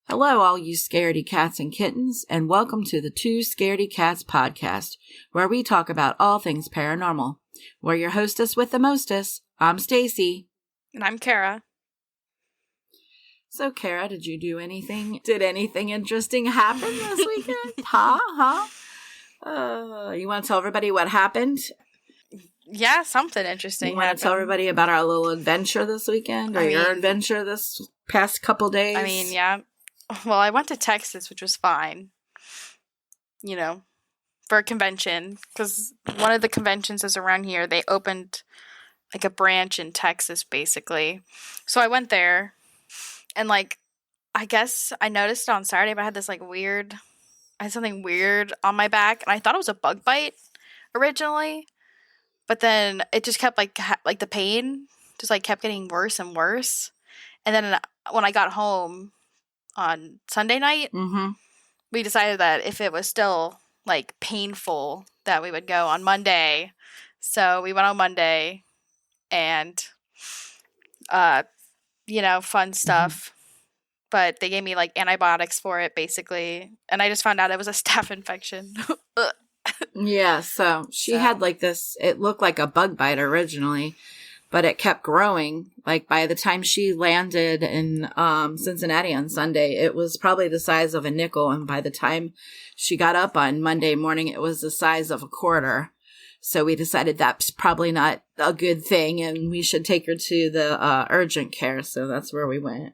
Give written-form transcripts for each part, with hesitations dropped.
Hello, all you scaredy cats and kittens, and welcome to the Two Scaredy Cats Podcast, where we talk about all things paranormal. We're your hostess with the mostess. I'm Stacy. And I'm Kara. So, Kara, did you do anything? Did anything interesting happen this weekend? You want to tell everybody what happened? Yeah, something interesting. You want to tell everybody about our little adventure this weekend, or your adventure this past couple days? I mean, yeah. Well, I went to Texas, which was fine, for a convention, because one of the conventions is around here. They opened, like, a branch in Texas, basically. So I went there, and, I guess I noticed on Saturday, but I had this, I had something weird on my back, and I thought it was a bug bite originally, but then it just kept, the pain just, kept getting worse and worse, and then when I got home on Sunday night, we decided that if it was still, painful, that we would go on Monday. So we went on Monday, and, fun stuff. But they gave me, antibiotics for it, basically. And I just found out it was a staph infection. Yeah, so she had, this, it looked like a bug bite originally, but it kept growing. By the time she landed in Cincinnati on Sunday, it was probably the size of a nickel. And by the time she got up on Monday morning, it was the size of a quarter. So we decided that's probably not a good thing, and we should take her to the urgent care. So that's where we went.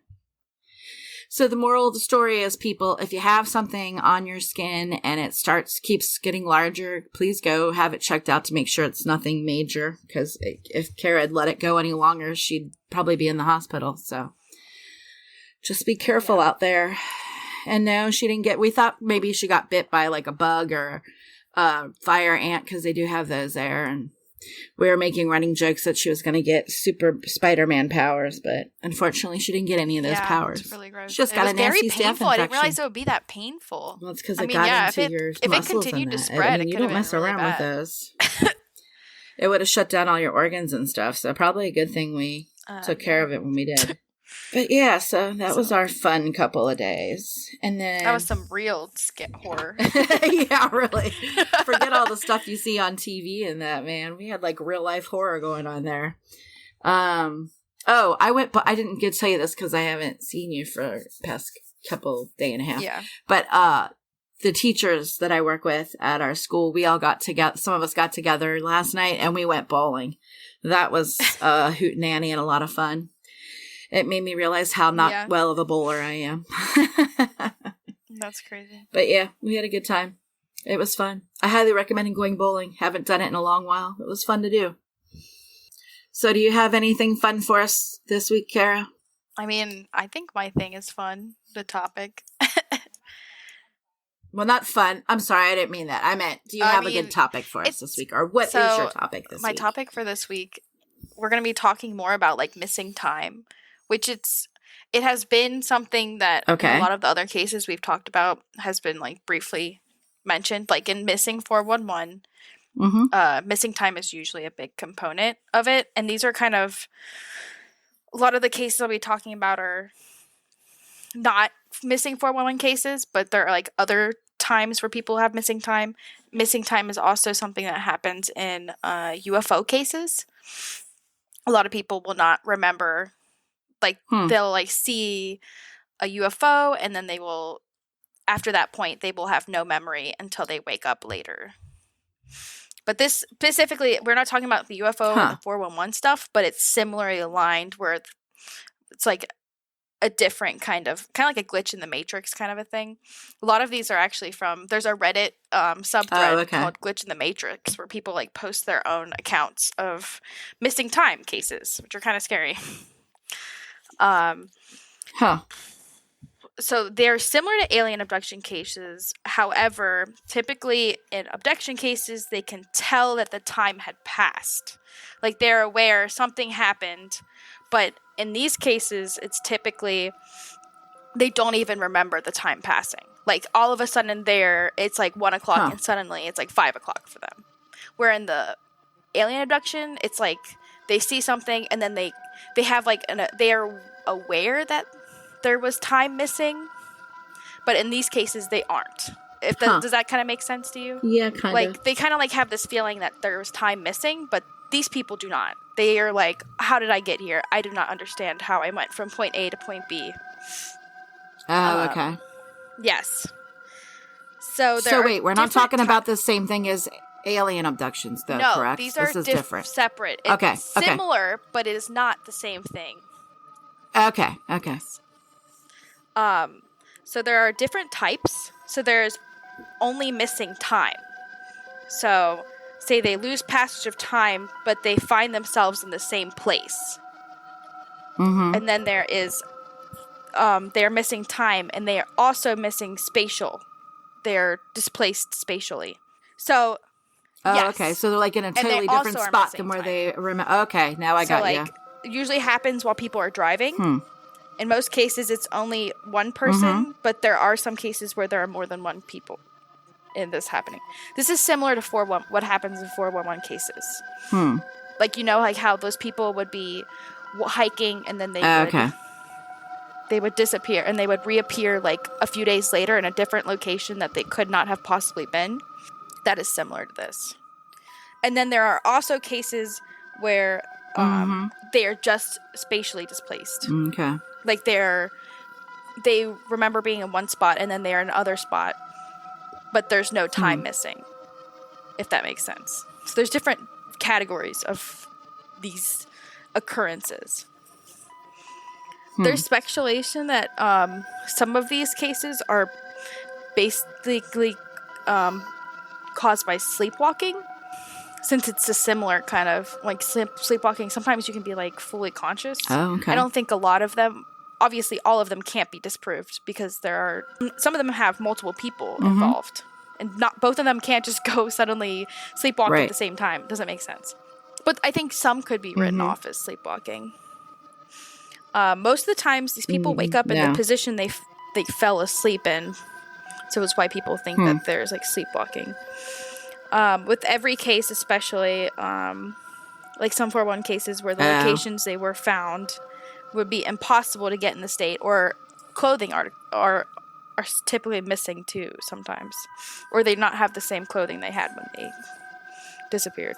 So the moral of the story is, people, if you have something on your skin and it keeps getting larger, please go have it checked out to make sure it's nothing major. Because if Kara had let it go any longer, she'd probably be in the hospital. So just be careful out there. And no, she didn't we thought maybe she got bit by a bug or a fire ant, because they do have those there. And we were making running jokes that she was going to get super Spider-Man powers, but unfortunately she didn't get any of those powers. It's really gross. She just got a nasty staph infection. I didn't realize it would be that painful. Well, it's because it got into your muscles. If it continued to spread, it could have been really bad. You don't mess around with those. It would have shut down all your organs and stuff, so probably a good thing we took care of it when we did. But yeah, so that was our fun couple of days. And then that was some real horror. Yeah, really. Forget all the stuff you see on TV and that, man. We had real life horror going on there. I went, but I didn't get to tell you this because I haven't seen you for the past day and a half. Yeah. But the teachers that I work with at our school, we all got together. Some of us got together last night and we went bowling. That was a hootenanny and a lot of fun. It made me realize how not well of a bowler I am. That's crazy. But yeah, we had a good time. It was fun. I highly recommend going bowling. Haven't done it in a long while. It was fun to do. So do you have anything fun for us this week, Kara? I mean, I think my thing is fun, the topic. Well, not fun. I'm sorry, I didn't mean that. I meant, do you have a good topic for us this week? Or what is your topic this week? My topic for this week, we're going to be talking more about, missing time. Which it has been something that in a lot of the other cases we've talked about has been briefly mentioned, in missing 411. Missing time is usually a big component of it, and these are kind of a lot of the cases I'll be talking about are not missing 411 cases, but there are other times where people have missing time. Missing time is also something that happens in UFO cases. A lot of people will not remember. They'll see a UFO, and then they will, after that point, they will have no memory until they wake up later. But this specifically, we're not talking about the UFO and the 411 stuff, but it's similarly aligned where it's a different kind of like a glitch in the Matrix kind of a thing. A lot of these are actually there's a Reddit subthread called Glitch in the Matrix where people post their own accounts of missing time cases, which are kind of scary. So they're similar to alien abduction cases. However, typically in abduction cases, they can tell that the time had passed. They're aware something happened. But in these cases, it's typically they don't even remember the time passing. Like, all of a sudden it's like 1 o'clock and suddenly it's like 5 o'clock for them. Where in the alien abduction, it's like they see something and then they have like they are aware that there was time missing, but in these cases they aren't. Does that kind of make sense to you? Yeah, kind of. Like, they kind of like have this feeling that there was time missing, but these people do not. They are like, how did I get here? I do not understand how I went from point A to point B. Oh, okay. Yes. So wait, we're not talking about the same thing as alien abductions, though, no, correct? These are different. Separate. It's similar, but it is not the same thing. Okay. So there are different types. So there's only missing time. So, say they lose passage of time, but they find themselves in the same place. Mm-hmm. And then there is, they're missing time, and they are also missing spatial. They're displaced spatially. So, yes. Okay. So they're like in a totally different spot than where they remember. Okay, now I got you. It usually happens while people are driving. In most cases, it's only one person, but there are some cases where there are more than one people in this happening. This is similar to what happens in 411 cases. Like, like how those people would be hiking and then they would disappear and they would reappear like a few days later in a different location that they could not have possibly been. That is similar to this. And then there are also cases where they are just spatially displaced. Okay. Like they remember being in one spot and then they are in another spot, but there's no time missing, if that makes sense. So there's different categories of these occurrences. There's speculation that some of these cases are basically caused by sleepwalking, since it's a similar kind of like sleepwalking. Sometimes you can be like fully conscious. Oh, okay. I don't think a lot of them, obviously all of them can't be disproved because some of them have multiple people involved, and not both of them can't just go suddenly sleepwalk at the same time. Doesn't make sense. But I think some could be written off as sleepwalking. Most of the times these people wake up in the position they fell asleep in, so it's why people think that there's like sleepwalking. With every case, especially like some 411 cases where the locations they were found would be impossible to get in the state, or clothing are typically missing too sometimes, or they not have the same clothing they had when they disappeared.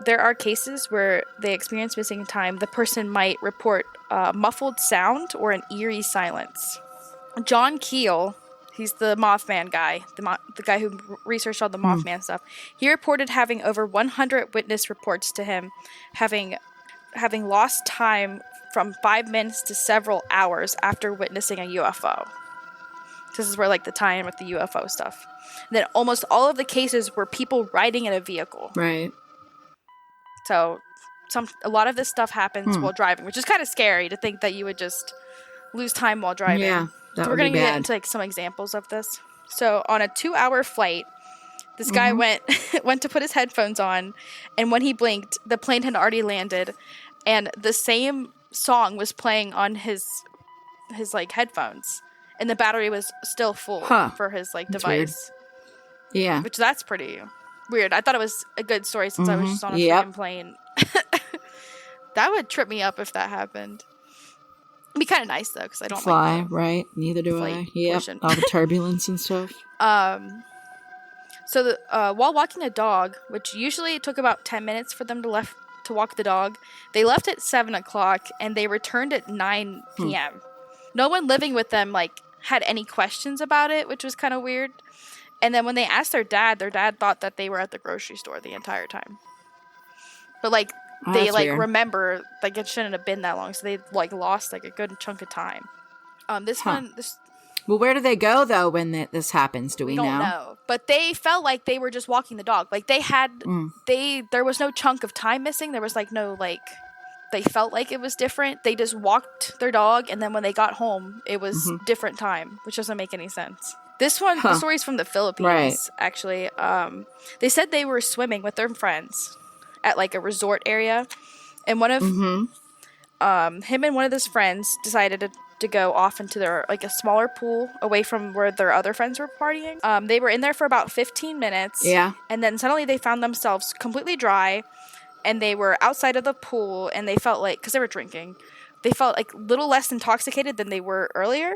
There are cases where they experience missing time. The person might report muffled sound or an eerie silence. John Keel, he's the Mothman guy, the guy who researched all the Mothman stuff. He reported having over 100 witness reports to him, having lost time from 5 minutes to several hours after witnessing a UFO. This is where like the tie-in with the UFO stuff. And then almost all of the cases were people riding in a vehicle. Right. So a lot of this stuff happens while driving, which is kind of scary to think that you would just lose time while driving. Yeah, so we're going to get into like some examples of this. So on a 2-hour flight, this guy went to put his headphones on, and when he blinked, the plane had already landed, and the same song was playing on his like headphones, and the battery was still full for his like device. Weird. Yeah, that's pretty weird. I thought it was a good story since I was just on a freaking plane. That would trip me up if that happened. It'd be kind of nice though, because I don't fly, like right? Neither do I. Yep, all the turbulence and stuff. So while walking a dog, which usually it took about 10 minutes for them to walk the dog, they left at 7 o'clock and they returned at 9 p.m. No one living with them like had any questions about it, which was kind of weird. And then when they asked their dad thought that they were at the grocery store the entire time. But like they like weird. Remember like it shouldn't have been that long, so they like lost like a good chunk of time. Well, where do they go though when this happens? Do we don't know? But they felt like they were just walking the dog. Like they had there was no chunk of time missing. There was like no like they felt like it was different. They just walked their dog, and then when they got home, it was different time, which doesn't make any sense. This one, the story's from the Philippines, actually. They said they were swimming with their friends at like a resort area, and one of him and one of his friends decided to go off into their, like, a smaller pool away from where their other friends were partying. They were in there for about 15 minutes. Yeah. And then suddenly they found themselves completely dry, and they were outside of the pool, and they felt like, because they were drinking, they felt like a little less intoxicated than they were earlier,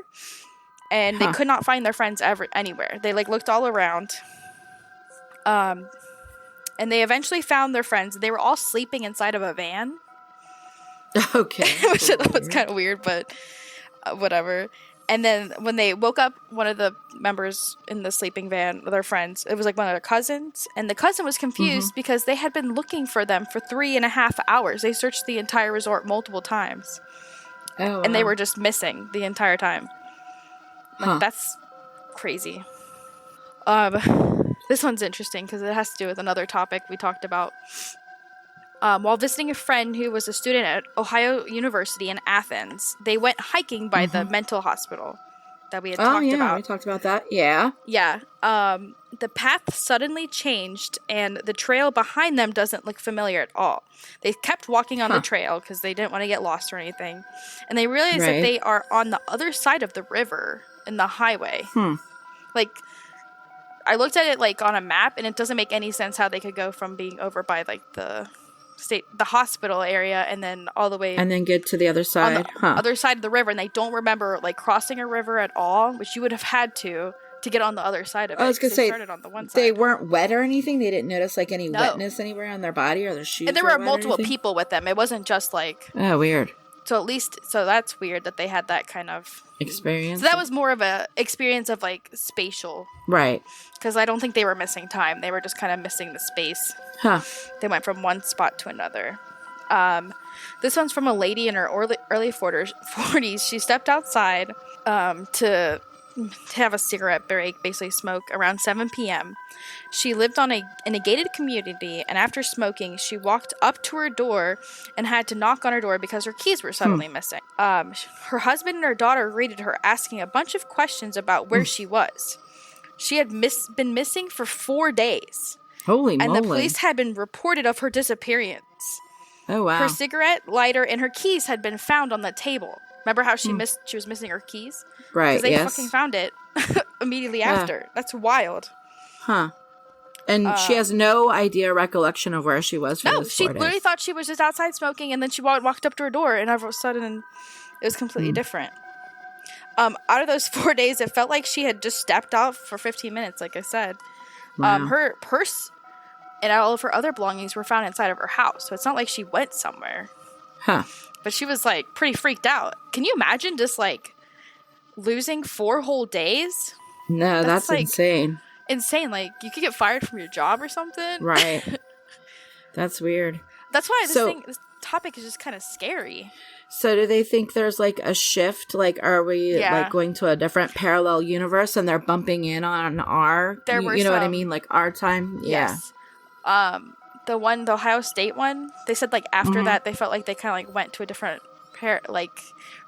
and they could not find their friends anywhere. They, like, looked all around. And they eventually found their friends. They were all sleeping inside of a van. Okay. Which I thought was kind of weird, but whatever. And then when they woke up, one of the members in the sleeping van, their friends, it was like one of their cousins. And the cousin was confused because they had been looking for them for 3.5 hours. They searched the entire resort multiple times. Oh, wow. And they were just missing the entire time. Like, that's crazy. This one's interesting because it has to do with another topic we talked about. While visiting a friend who was a student at Ohio University in Athens, they went hiking by the mental hospital that we had talked about. Oh, yeah, we talked about that. Yeah. Yeah. The path suddenly changed, and the trail behind them doesn't look familiar at all. They kept walking on the trail because they didn't want to get lost or anything. And they realized that they are on the other side of the river in the highway. Like, I looked at it, like, on a map, and it doesn't make any sense how they could go from being over by, like, the hospital area and then all the way... And then get to the other side. On the other side of the river, and they don't remember, like, crossing a river at all, which you would have had to get on the other side of it. I was going to say, started on the one side. They weren't wet or anything? They didn't notice, like, any wetness anywhere on their body or their shoes? And there were multiple people with them. It wasn't just, like... Oh, weird. So that's weird that they had that kind of... experience. So that was more of a experience of, like, spatial. Right. Because I don't think they were missing time. They were just kind of missing the space. They went from one spot to another. This one's from a lady in her early 40s. She stepped outside to have a cigarette break, basically smoke, around 7 p.m. She lived in a gated community, and after smoking, she walked up to her door and had to knock on her door because her keys were suddenly missing. Her husband and her daughter greeted her, asking a bunch of questions about where she was. She had been missing for 4 days. Holy moly. And the police had been reported of her disappearance. Oh, wow. Her cigarette, lighter, and her keys had been found on the table. Remember how she was missing her keys? Right, because they fucking found it immediately after. That's wild. And she has no recollection of where she was for those 4 days. She literally thought she was just outside smoking, and then she walked up to her door, and all of a sudden, it was completely different. Out of those 4 days, it felt like she had just stepped out for 15 minutes, like I said. Wow. Her purse and all of her other belongings were found inside of her house, so it's not like she went somewhere. But she was, like, pretty freaked out. Can you imagine just, like, losing 4 whole days? No, that's like, insane. Insane. Like, you could get fired from your job or something. Right. That's weird. That's why this topic is just kind of scary. So do they think there's, like, a shift? Like, are we, like, going to a different parallel universe and they're bumping in on our, you know what I mean? Like, our time? Yes. Yeah. The Ohio State one, they said, like, after that, they felt like they kind of, like, went to a different,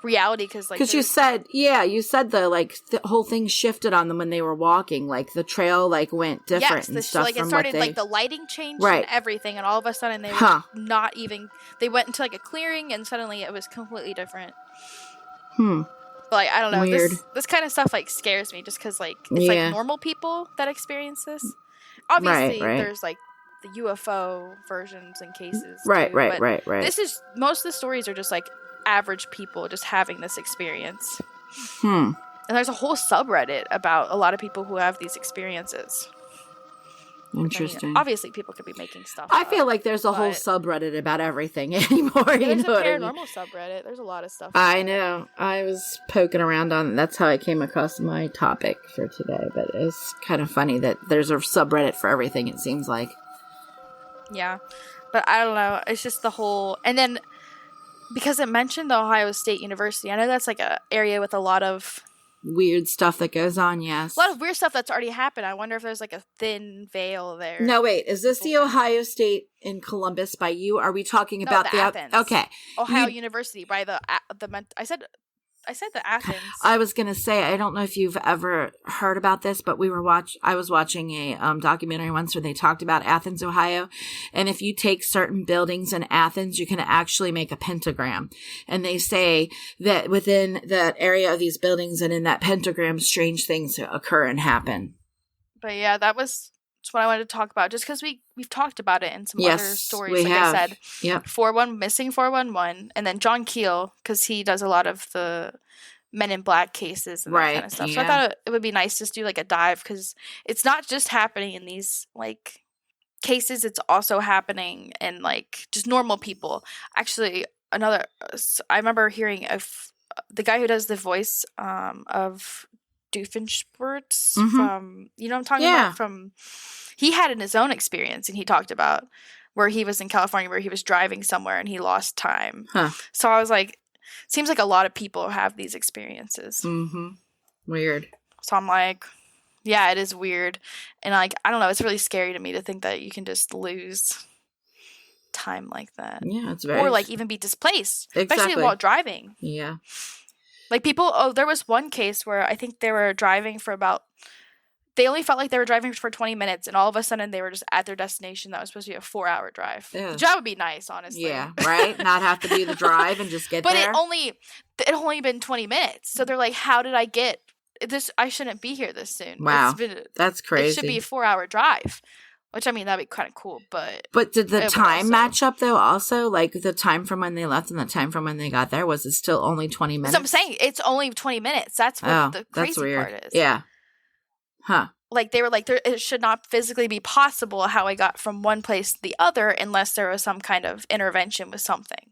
reality, because, like... Because you said the whole thing shifted on them when they were walking. Like, the trail, like, went different and stuff. Like, it started, like, the lighting changed and everything, and all of a sudden they were not even... They went into, like, a clearing, and suddenly it was completely different. But, like, I don't know. Weird. This kind of stuff, like, scares me, just because, like, it's, like, normal people that experience this. Obviously, there's, like, the UFO versions and cases. Right. This is... Most of the stories are just, like, average people just having this experience. And there's a whole subreddit about a lot of people who have these experiences. Interesting. I mean, obviously, people could be making stuff I feel like there's a whole subreddit about everything anymore. There's a paranormal subreddit. There's a lot of stuff. I know. I was poking around on it. That's how I came across my topic for today. But it's kind of funny that there's a subreddit for everything, it seems like. Yeah. But I don't know. It's just the whole... And then... Because it mentioned the Ohio State University, I know that's like a area with a lot of weird stuff that goes on. Yes, a lot of weird stuff that's already happened. I wonder if there's like a thin veil there. No, wait, is this the Ohio State in Columbus by you? Are we talking about the Athens? Okay, Ohio University by the I said said the Athens. I was going to say, I don't know if you've ever heard about this, but I was watching a documentary once where they talked about Athens, Ohio. And if you take certain buildings in Athens, you can actually make a pentagram. And they say that within that area of these buildings and in that pentagram, strange things occur and happen. But yeah, that's what I wanted to talk about, just because we've talked about it in some other stories. I said, yep. 411 missing 411, and then John Keel, because he does a lot of the Men in Black cases and that kind of stuff. So I thought it would be nice to just do like a dive, because it's not just happening in these like cases; it's also happening in like just normal people. Actually, I remember hearing of the guy who does the voice of Doofenshmirtz from, you know what I'm talking about? He had in his own experience, and he talked about where he was in California, where he was driving somewhere and he lost time. So I was like, seems like a lot of people have these experiences. Weird. So I'm like, yeah, it is weird. And like, I don't know, it's really scary to me to think that you can just lose time like that. Yeah, it's very... Or like even be displaced, exactly. especially while driving. Yeah. Like people, there was one case where I think they were driving for they only felt like they were driving for 20 minutes, and all of a sudden they were just at their destination that was supposed to be a 4-hour drive. Yeah. The job would be nice, honestly. Yeah, right? Not have to do the drive and just get but there. But it only been 20 minutes. So they're like, how did I get this? I shouldn't be here this soon. Wow. That's crazy. It should be a 4-hour drive. Which, I mean, that'd be kind of cool, but... But did the time match up, though, also? Like, the time from when they left and the time from when they got there, was it still only 20 minutes? So I'm saying, it's only 20 minutes. That's what the crazy part is. Yeah. Huh. Like, they were like, it should not physically be possible how I got from one place to the other unless there was some kind of intervention with something.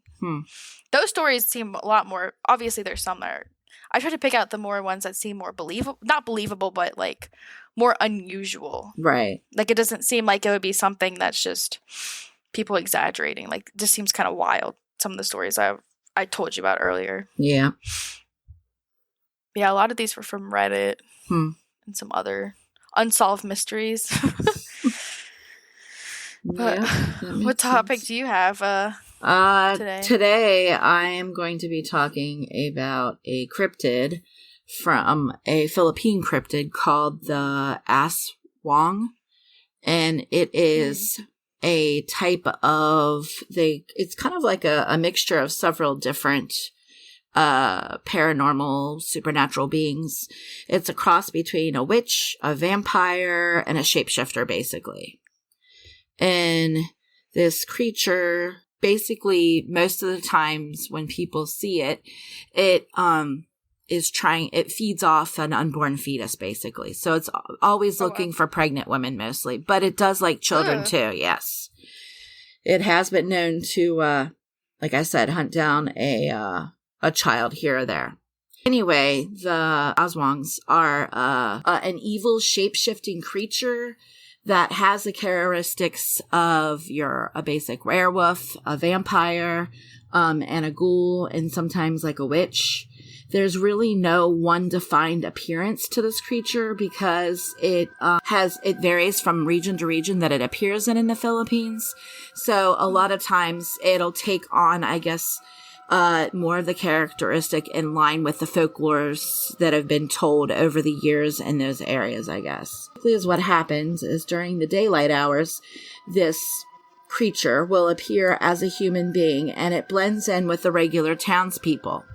Those stories seem a lot more... Obviously, there's some that are... I try to pick out the more ones that seem more believable... Not believable, but, like... more unusual. Right. Like, it doesn't seem like it would be something that's just people exaggerating. Like, it just seems kind of wild, some of the stories I told you about earlier. Yeah. Yeah, a lot of these were from Reddit and some other unsolved mysteries. But what topic do you have today? Today, I am going to be talking about a cryptid from a Philippine cryptid called the Aswang, and it is a type of it's kind of like a mixture of several different paranormal supernatural beings. It's a cross between a witch, a vampire, and a shapeshifter, basically. And this creature, basically, most of the times when people see it it feeds off an unborn fetus, basically. So it's always looking for pregnant women mostly, but it does like children too. Yes. It has been known to, like I said, hunt down a child here or there. Anyway, the Aswangs are an evil shape-shifting creature that has the characteristics of a basic werewolf, a vampire, and a ghoul, and sometimes like a witch. There's really no one defined appearance to this creature because it varies from region to region that it appears in the Philippines. So a lot of times it'll take on, I guess, more of the characteristic in line with the folklores that have been told over the years in those areas, I guess. Is what happens is during the daylight hours, this creature will appear as a human being and it blends in with the regular townspeople.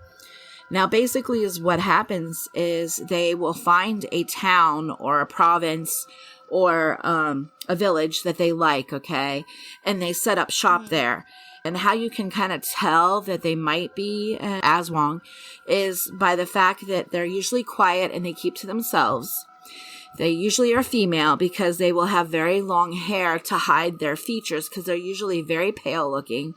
Now, basically, is what happens is they will find a town or a province or a village that they like, okay? And they set up shop there. And how you can kind of tell that they might be Aswang is by the fact that they're usually quiet and they keep to themselves. They usually are female because they will have very long hair to hide their features because they're usually very pale looking.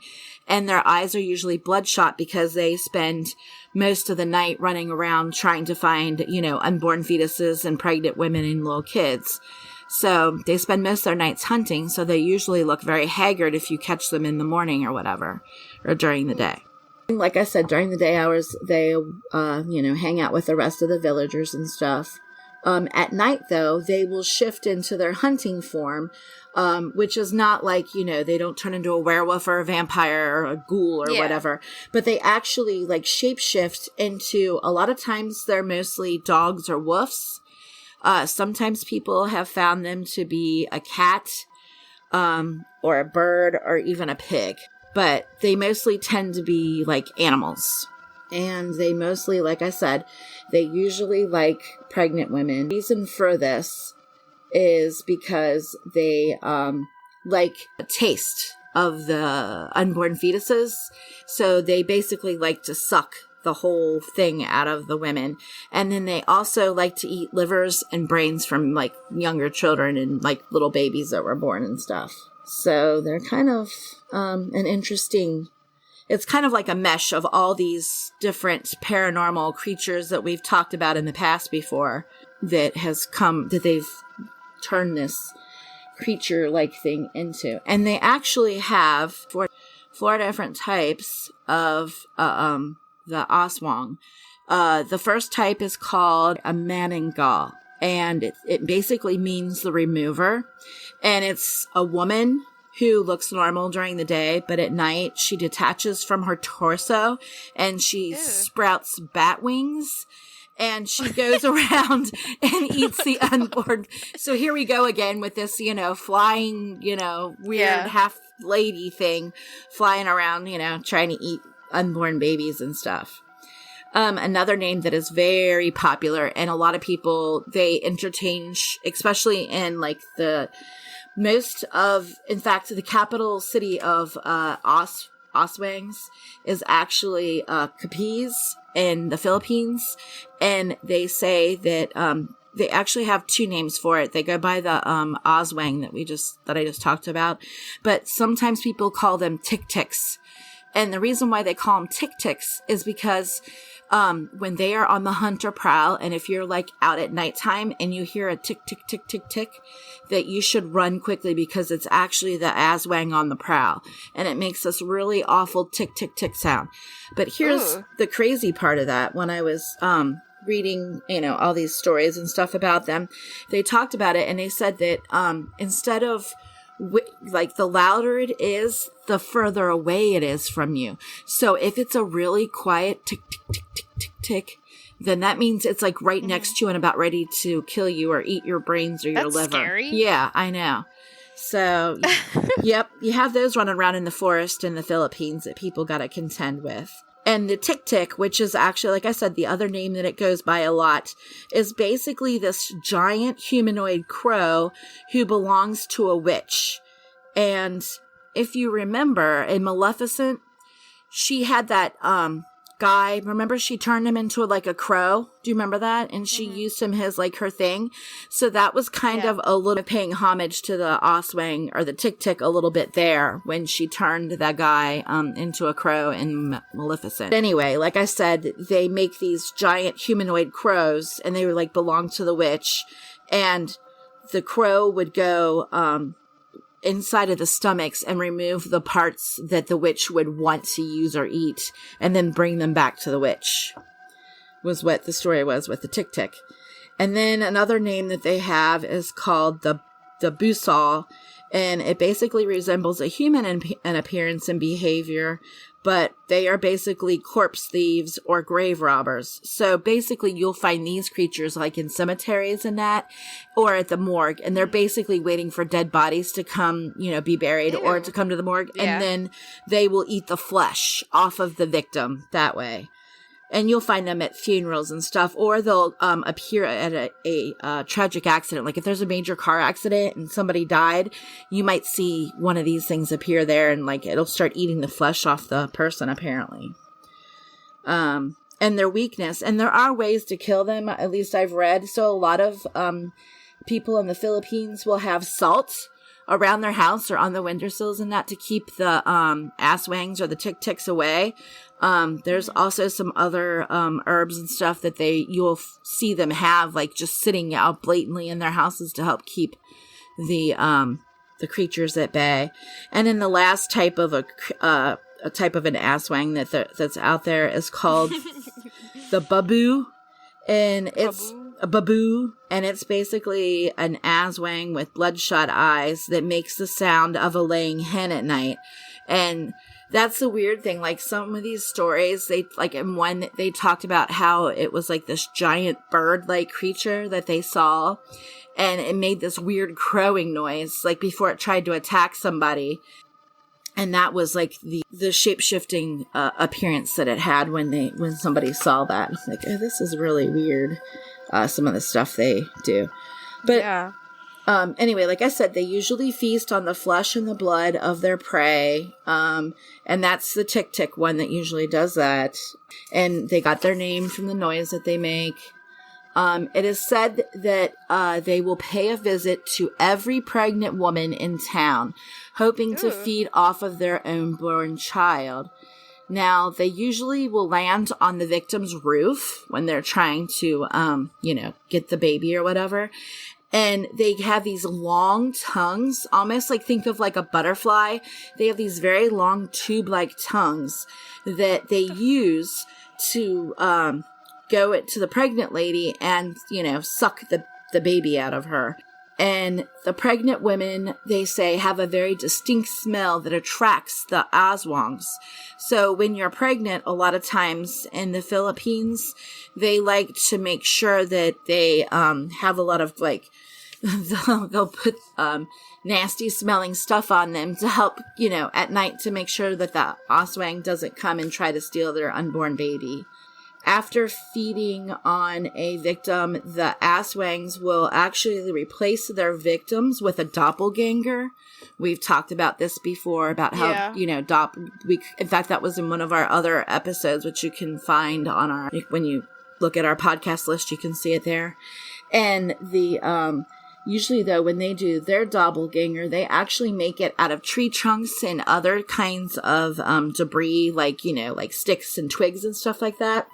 And their eyes are usually bloodshot because they spend most of the night running around trying to find, unborn fetuses and pregnant women and little kids. So they spend most of their nights hunting, so they usually look very haggard if you catch them in the morning or whatever, or during the day. Like I said, during the day hours, they, hang out with the rest of the villagers and stuff. At night, though, they will shift into their hunting form, which is not like, they don't turn into a werewolf or a vampire or a ghoul or whatever, but they actually like shapeshift into, a lot of times they're mostly dogs or wolves. Sometimes people have found them to be a cat, or a bird or even a pig, but they mostly tend to be like animals. And they mostly, like I said, they usually like pregnant women. The reason for this is because they like a taste of the unborn fetuses. So they basically like to suck the whole thing out of the women. And then they also like to eat livers and brains from like younger children and like little babies that were born and stuff. So they're kind of an interesting... It's kind of like a mesh of all these different paranormal creatures that we've talked about in the past before that they've turned this creature-like thing into. And they actually have four different types of the Aswang. The first type is called a manangal, and it basically means the remover. And it's a woman who looks normal during the day, but at night she detaches from her torso and she sprouts bat wings and she goes around and eats the unborn. So here we go again with this, flying, weird half lady thing flying around, trying to eat unborn babies and stuff. Another name that is very popular and a lot of people, they interchange, especially in like in fact, the capital city of Aswang is actually Capiz in the Philippines, and they say that they actually have two names for it. They go by the Aswang that I just talked about, but sometimes people call them tick-ticks. And the reason why they call them tick-ticks is because when they are on the hunt or prowl, and if you're like out at nighttime and you hear a tick, tick, tick, tick, tick, that you should run quickly because it's actually the Aswang on the prowl. And it makes this really awful tick, tick, tick sound. But here's the crazy part of that. When I was reading, all these stories and stuff about them, they talked about it and they said that instead of like the louder it is, the further away it is from you. So if it's a really quiet tick, tick, tick, tick, tick, tick, then that means it's like right next to you and about ready to kill you or eat your brains or your liver. That's scary. Yeah, I know. So, yep, you have those running around in the forest in the Philippines that people got to contend with. And the tick-tick, which is actually, like I said, the other name that it goes by a lot, is basically this giant humanoid crow who belongs to a witch. And if you remember, in Maleficent, she had that guy, remember she turned him into like a crow? Do you remember that? And she used him as like her thing. So that was kind of a little paying homage to the Aswang or the tick-tick a little bit there when she turned that guy into a crow in Maleficent. Anyway, like I said, they make these giant humanoid crows and they would like belong to the witch. And the crow would go inside of the stomachs and remove the parts that the witch would want to use or eat and then bring them back to the witch, was what the story was with the tick-tick. And then another name that they have is called the busal, and it basically resembles a human in appearance and behavior, but they are basically corpse thieves or grave robbers. So basically you'll find these creatures like in cemeteries and that, or at the morgue, and they're basically waiting for dead bodies to come, be buried or to come to the morgue. Yeah. And then they will eat the flesh off of the victim that way. And you'll find them at funerals and stuff, or they'll appear at a tragic accident. Like if there's a major car accident and somebody died, you might see one of these things appear there, and like it'll start eating the flesh off the person, apparently. And their weakness, and there are ways to kill them. At least I've read. So a lot of people in the Philippines will have salt around their house or on the windowsills and that to keep the Aswangs or the tick-ticks away. There's also some other herbs and stuff that you'll see them have like just sitting out blatantly in their houses to help keep the creatures at bay. And then the last type of a type of an Aswang that's out there is called the babu, and it's a baboo, and it's basically an Aswang with bloodshot eyes that makes the sound of a laying hen at night. And that's the weird thing. Like, some of these stories, they, like, in one, they talked about how it was like this giant bird-like creature that they saw, and it made this weird crowing noise, like, before it tried to attack somebody. And that was, like, the shape-shifting appearance that it had when somebody saw that. Like, oh, this is really weird, some of the stuff they do. But, yeah. Anyway, like I said, they usually feast on the flesh and the blood of their prey. And that's the tick-tick one that usually does that. And they got their name from the noise that they make. It is said that they will pay a visit to every pregnant woman in town, hoping to feed off of their unborn child. Now, they usually will land on the victim's roof when they're trying to, get the baby or whatever. And they have these long tongues, almost like, think of like a butterfly. They have these very long tube-like tongues that they use to go to the pregnant lady and, suck the baby out of her. And the pregnant women, they say, have a very distinct smell that attracts the Aswangs. So when you're pregnant, a lot of times in the Philippines, they like to make sure that they have a lot of, like, they'll put nasty smelling stuff on them to help, at night, to make sure that the Aswang doesn't come and try to steal their unborn baby. After feeding on a victim, the Aswangs will actually replace their victims with a doppelganger. We've talked about this before, about how, in fact, that was in one of our other episodes, which you can find on when you look at our podcast list, you can see it there. And usually, though, when they do their doppelganger, they actually make it out of tree trunks and other kinds of debris, like sticks and twigs and stuff like that.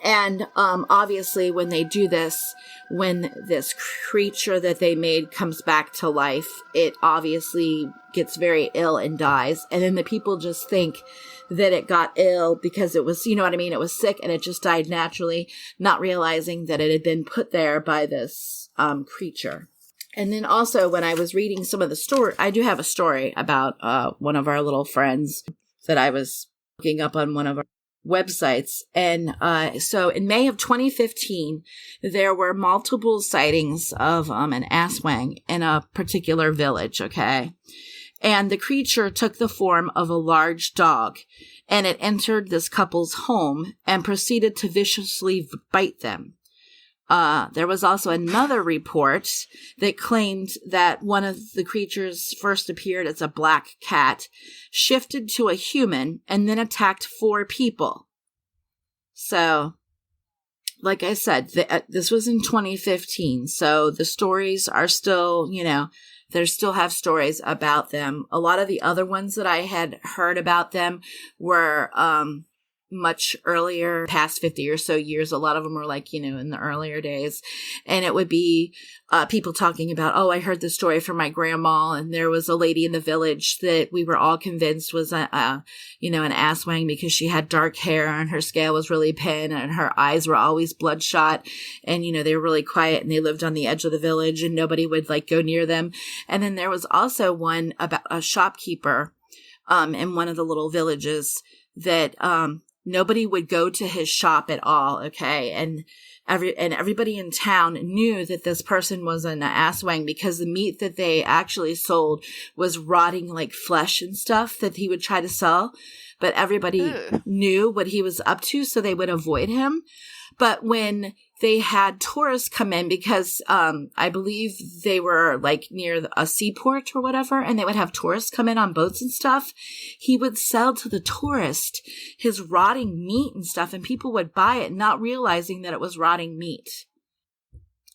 And obviously, when they do this, when this creature that they made comes back to life, it obviously gets very ill and dies. And then the people just think that it got ill because it was, it was sick and it just died naturally, not realizing that it had been put there by this creature. And then also, when I was reading some of the story, I do have a story about one of our little friends that I was looking up on one of our websites. And so in May of 2015, there were multiple sightings of an Aswang in a particular village, okay? And the creature took the form of a large dog, and it entered this couple's home and proceeded to viciously bite them. There was also another report that claimed that one of the creatures first appeared as a black cat, shifted to a human, and then attacked 4 people. So, like I said, this was in 2015, so the stories are still, they still have stories about them. A lot of the other ones that I had heard about them were much earlier, past 50 or so years. A lot of them were like, in the earlier days. And it would be people talking about, oh, I heard the story from my grandma, and there was a lady in the village that we were all convinced was an Aswang because she had dark hair and her scale was really thin and her eyes were always bloodshot, and they were really quiet, and they lived on the edge of the village and nobody would go near them. And then there was also one about a shopkeeper in one of the little villages that nobody would go to his shop at all, okay? And everybody in town knew that this person was an Aswang because the meat that they actually sold was rotting like flesh and stuff that he would try to sell. But everybody knew what he was up to, so they would avoid him. But when they had tourists come in, because I believe they were near a seaport or whatever, and they would have tourists come in on boats and stuff, he would sell to the tourist his rotting meat and stuff, and people would buy it, not realizing that it was rotting meat.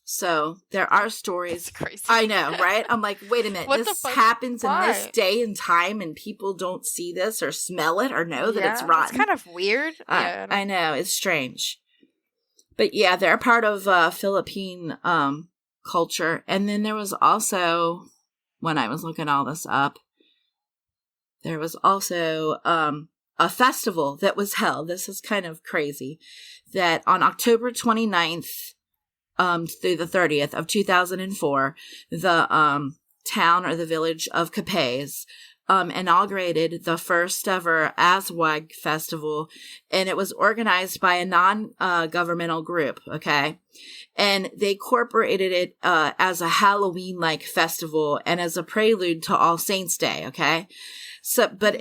So there are stories. That's crazy. I know, right? I'm like, wait a minute. This happens in this day and time, and people don't see this or smell it or know that it's rotten. It's kind of weird. I know. It's strange. But yeah, they're part of Philippine culture. And then there was also, when I was looking all this up, there was also a festival that was held. This is kind of crazy. That on October 29th through the 30th of 2004, the town or the village of Capes inaugurated the first ever Aswang festival, and it was organized by a non-governmental group, okay? And they incorporated it as a Halloween-like festival and as a prelude to All Saints' Day, okay? So, but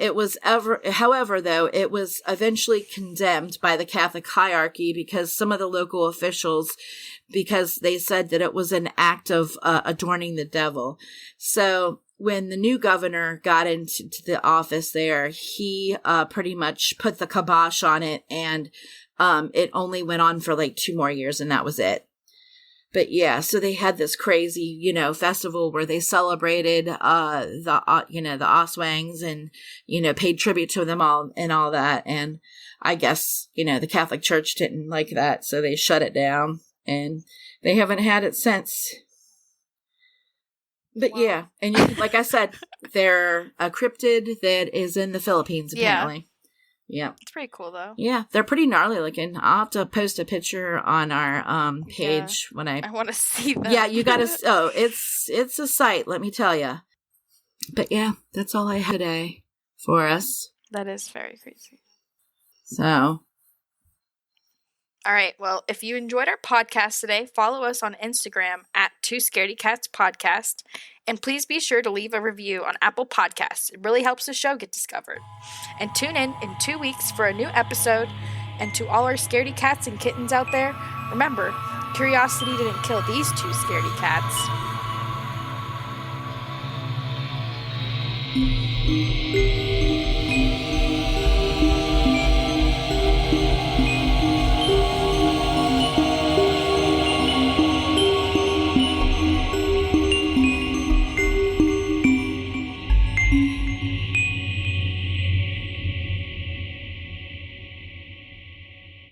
however, though, it was eventually condemned by the Catholic hierarchy because some of the local officials, because they said that it was an act of adorning the devil. So when the new governor got into the office there, he pretty much put the kibosh on it, and it only went on for like 2 more years, and that was it. But yeah, so they had this crazy, festival where they celebrated the Aswangs and, paid tribute to them all and all that. And I guess, the Catholic Church didn't like that, so they shut it down, and they haven't had it since. But wow. Yeah, and like I said, they're a cryptid that is in the Philippines, apparently. Yeah. It's pretty cool, though. Yeah, they're pretty gnarly looking. I'll have to post a picture on our page when I want to see them. Yeah, you got to... Oh, it's a sight, let me tell you. But yeah, that's all I had today for us. That is very crazy. So... All right, well, if you enjoyed our podcast today, follow us on Instagram at Two Scaredy Cats Podcast, and please be sure to leave a review on Apple Podcasts. It really helps the show get discovered. And tune in 2 weeks for a new episode. And to all our scaredy cats and kittens out there, remember, curiosity didn't kill these 2 scaredy cats.